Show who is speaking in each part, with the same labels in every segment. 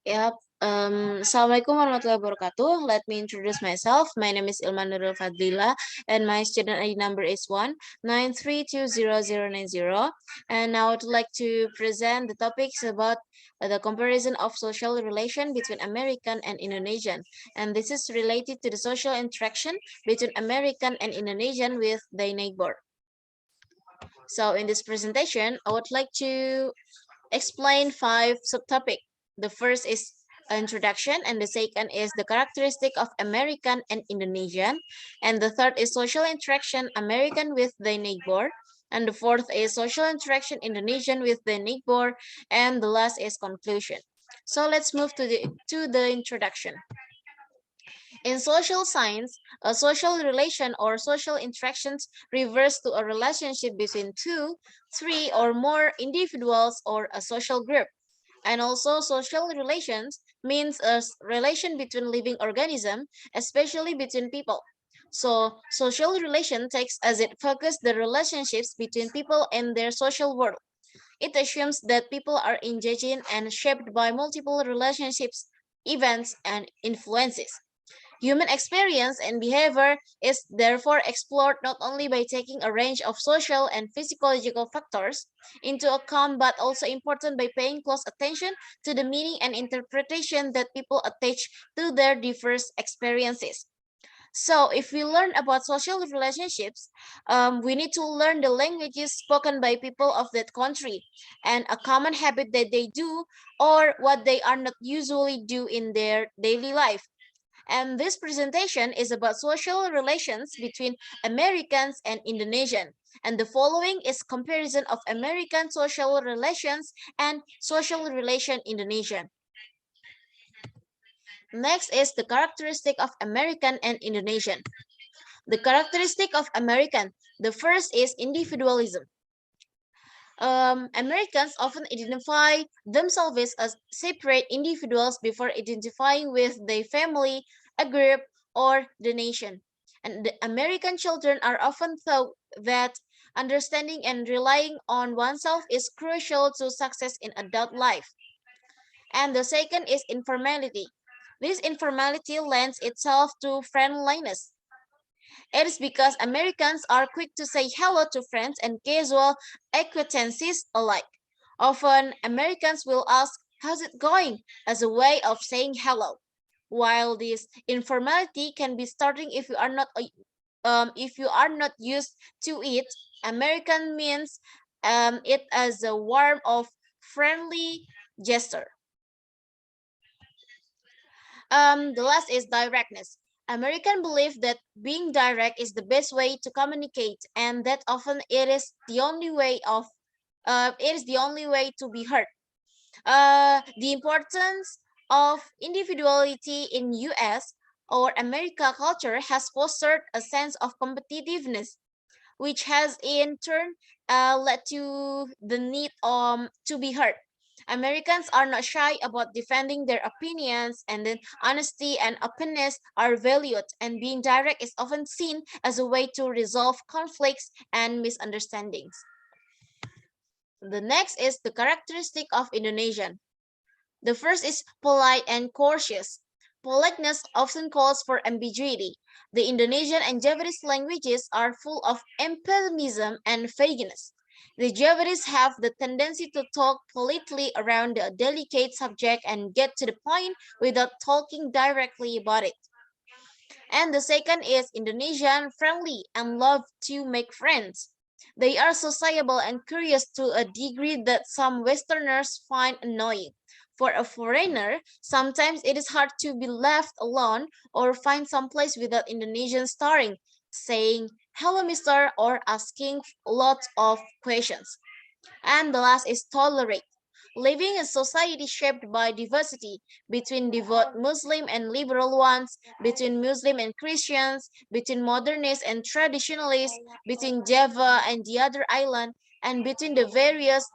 Speaker 1: Yep. Assalamualaikum warahmatullahi wabarakatuh. Let me introduce myself. My name is Ilma Nuril Fadlila, and my student ID number is 193200090. And now I would like to present the topics about the comparison of social relation between American and Indonesian. And this is related to the social interaction between American and Indonesian with their neighbor. So in this presentation, I would like to explain 5 subtopics. The first is introduction, and the second is the characteristic of American and Indonesian, and the third is social interaction American with the neighbor, and the fourth is social interaction Indonesian with the neighbor, and the last is conclusion. So let's move to the introduction. In social science, a social relation or social interactions refers to a relationship between two, three, or more individuals or a social group. And also social relations means a relation between living organisms, especially between people. So social relation takes as its focus the relationships between people and their social world. It assumes that people are engaged in and shaped by multiple relationships, events, and influences. Human experience and behavior is therefore explored not only by taking a range of social and physiological factors into account, but also important by paying close attention to the meaning and interpretation that people attach to their diverse experiences. So, if we learn about social relationships, we need to learn the languages spoken by people of that country and a common habit that they do or what they are not usually do in their daily life. And this presentation is about social relations between Americans and Indonesian. And the following is comparison of American social relations and social relation Indonesian. Next is the characteristic of American and Indonesian. The characteristic of American, the first is individualism. Americans often identify themselves as separate individuals before identifying with their family, a group, or the nation. And the American children are often taught that understanding and relying on oneself is crucial to success in adult life. And the second is informality. This informality lends itself to friendliness. It is because Americans are quick to say hello to friends and casual acquaintances alike. Often, Americans will ask, "How's it going?" as a way of saying hello. While this informality can be starting if you are not used to it, American means it as a warm of friendly gesture. The last is directness. American believe that being direct is the best way to communicate, and that often it is the only way to be heard. The importance of individuality in U.S. or America culture has fostered a sense of competitiveness, which has in turn led to the need to be heard. Americans are not shy about defending their opinions, and then honesty and openness are valued, and being direct is often seen as a way to resolve conflicts and misunderstandings. The next is the characteristic of Indonesian. The first is polite and courteous. Politeness often calls for ambiguity. The Indonesian and Javanese languages are full of euphemism and vagueness. The Javanese have the tendency to talk politely around a delicate subject and get to the point without talking directly about it. And the second is Indonesian friendly and love to make friends. They are sociable and curious to a degree that some Westerners find annoying. For a foreigner, sometimes it is hard to be left alone or find some place without Indonesian starring, saying, "Hello, mister," or asking lots of questions. And the last is tolerate. Living in society shaped by diversity between devout Muslim and liberal ones, between Muslim and Christians, between modernists and traditionalists, between Java and the other island, and between the various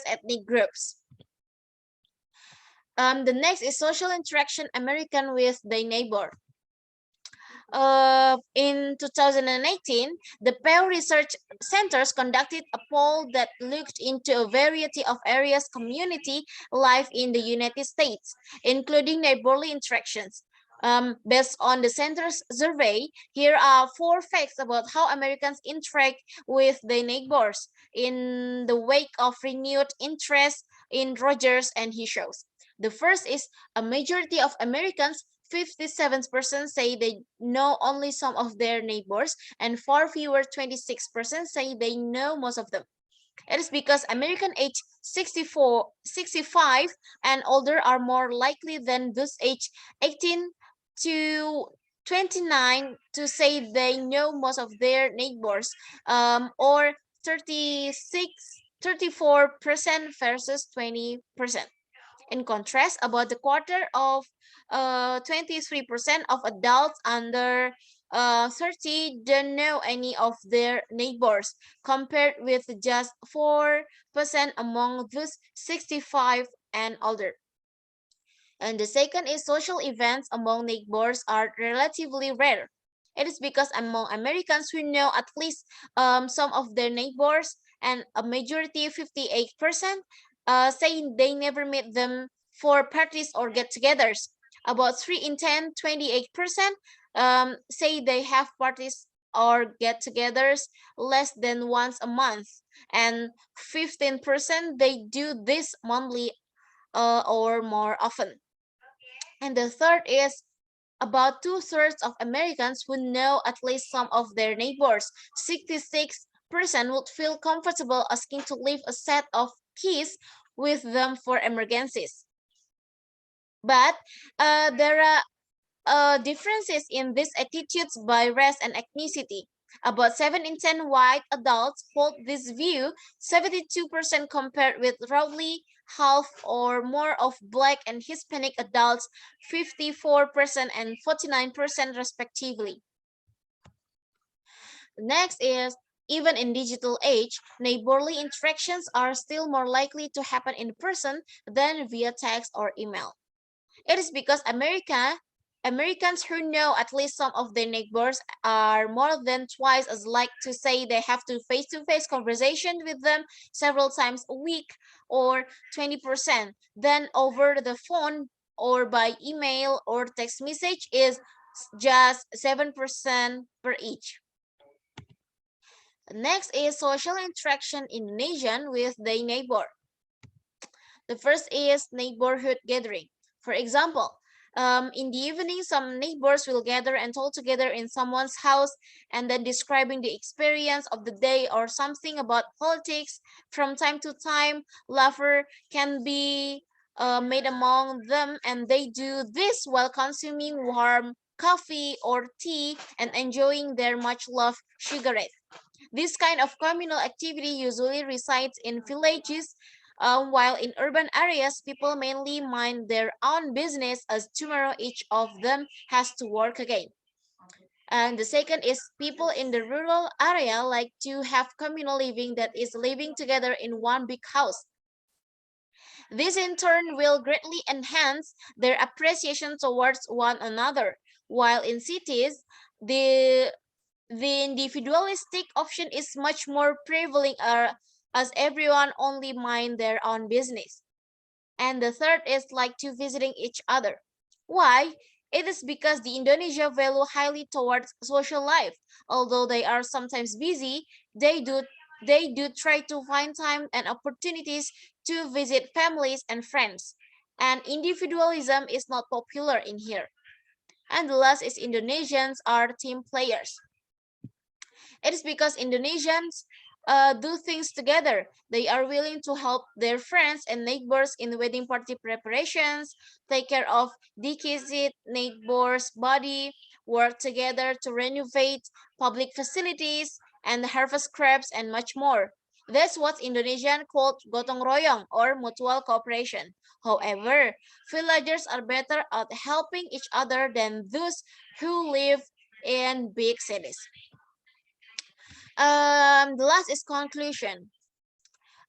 Speaker 1: ethnic groups. The next is social interaction American with their neighbor. In 2018, the Pew Research Centers conducted a poll that looked into a variety of areas community life in the United States, including neighborly interactions. Based on the center's survey, here are 4 facts about how Americans interact with their neighbors in the wake of renewed interest in Rogers and his shows. The first is a majority of Americans 57% say they know only some of their neighbors, and far fewer 26% say they know most of them. It is because American age 64, 65 and older are more likely than those age 18 to 29 to say they know most of their neighbors, or 34% versus 20%. In contrast, about a quarter of 23% of adults under 30 don't know any of their neighbors, compared with just 4% among those 65 and older. And the second is social events among neighbors are relatively rare. It is because among Americans who know at least some of their neighbors, and a majority, 58%, say they never meet them for parties or get-togethers. About 3 in 10, 28%, say they have parties or get-togethers less than once a month, and 15% they do this monthly or more often. And the third is about 2/3 of Americans who know at least some of their neighbors. 66% would feel comfortable asking to leave a set of keys with them for emergencies. But there are differences in these attitudes by race and ethnicity. About 7 in 10 white adults hold this view, 72% compared with roughly half or more of Black and Hispanic adults, 54% and 49% respectively. Next is, even in digital age, neighborly interactions are still more likely to happen in person than via text or email. It is because Americans who know at least some of their neighbors are more than twice as likely to say they have to face-to-face conversation with them several times a week, or 20%, than over the phone or by email or text message is just 7% per each. Next is social interaction in Indonesian with their neighbor. The first is neighborhood gathering. For example, in the evening, some neighbors will gather and talk together in someone's house and then describing the experience of the day or something about politics. From time to time, laughter can be made among them, and they do this while consuming warm coffee or tea and enjoying their much loved cigarette. This kind of communal activity usually resides in villages, while in urban areas, people mainly mind their own business as tomorrow each of them has to work again. And the second is people in the rural area like to have communal living, that is living together in one big house. This in turn will greatly enhance their appreciation towards one another. While in cities, the the individualistic option is much more prevalent, as everyone only mind their own business. And the third is like to visiting each other. Why? It is because the Indonesia value highly towards social life. Although they are sometimes busy, they do try to find time and opportunities to visit families and friends. And individualism is not popular in here. And the last is Indonesians are team players. It is because Indonesians do things together. They are willing to help their friends and neighbors in wedding party preparations, take care of decayed neighbors' body, work together to renovate public facilities, and harvest crops, and much more. That's what Indonesian called gotong royong, or mutual cooperation. However, villagers are better at helping each other than those who live in big cities. The last is conclusion.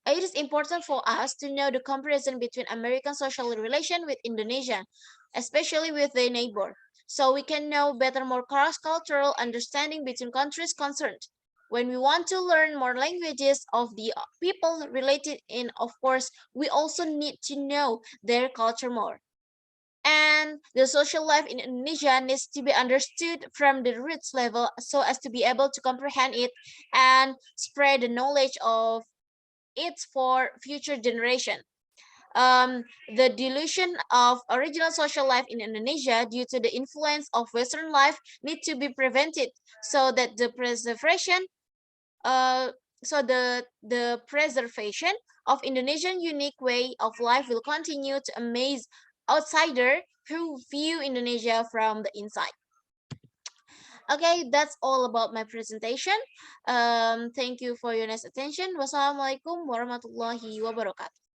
Speaker 1: It is important for us to know the comparison between American social relation with Indonesia, especially with their neighbor. so we can know better more cross-cultural understanding between countries concerned. When we want to learn more languages of the people related in, of course, we also need to know their culture more. And the social life in Indonesia needs to be understood from the roots level so as to be able to comprehend it and spread the knowledge of it for future generation. The dilution of original social life in Indonesia due to the influence of Western life need to be prevented so that the preservation uh, the preservation of Indonesian unique way of life will continue to amaze outsider who view Indonesia from the inside. Okay, that's all about my presentation. Thank you for your nice attention. Wassalamualaikum warahmatullahi wabarakatuh.